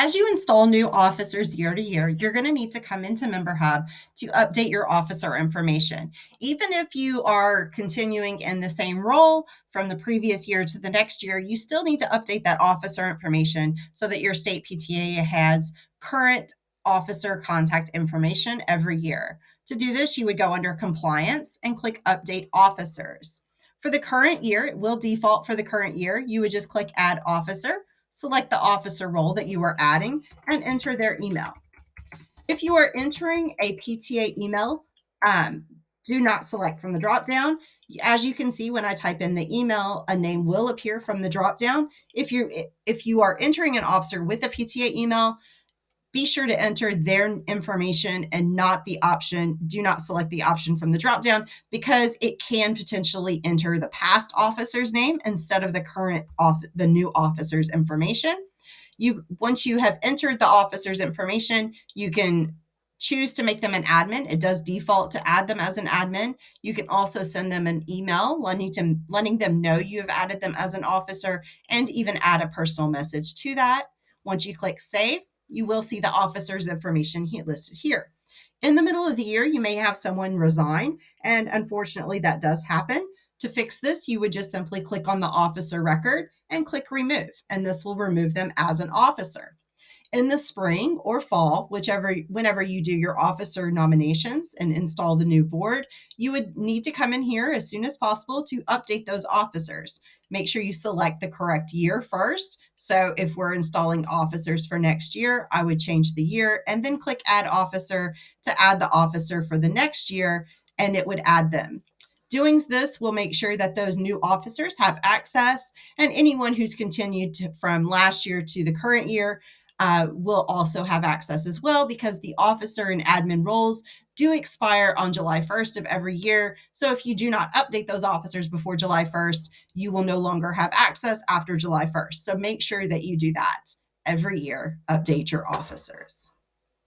As you install new officers year to year, you're going to need to come into MemberHub to update your officer information. Even if you are continuing in the same role from the previous year to the next year, you still need to update that officer information so that your state PTA has current officer contact information every year. To do this, you would go under Compliance and click Update Officers. For the current year, it will default for the current year. You would just click Add Officer, select the officer role that you are adding, and enter their email. If you are entering a PTA email, do not select from the dropdown. As you can see, when I type in the email, a name will appear from the dropdown. If you are entering an officer with a PTA email, be sure to enter their information and not the option. Do not select the option from the dropdown because it can potentially enter the past officer's name instead of the new officer's information. Once you have entered the officer's information, you can choose to make them an admin. It does default to add them as an admin. You can also send them an email letting them know you have added them as an officer and even add a personal message to that. Once you click save, you will see the officer's information listed here. In the middle of the year, you may have someone resign, and unfortunately that does happen. To fix this, you would just simply click on the officer record and click remove, and this will remove them as an officer. In the spring or fall, whenever you do your officer nominations and install the new board, you would need to come in here as soon as possible to update those officers. Make sure you select the correct year first. So if we're installing officers for next year, I would change the year and then click Add Officer to add the officer for the next year, and it would add them. Doing this will make sure that those new officers have access, and anyone who's continued from last year to the current year will also have access as well, because the officer and admin roles do expire on July 1st of every year. So if you do not update those officers before July 1st, you will no longer have access after July 1st. So make sure that you do that every year, update your officers.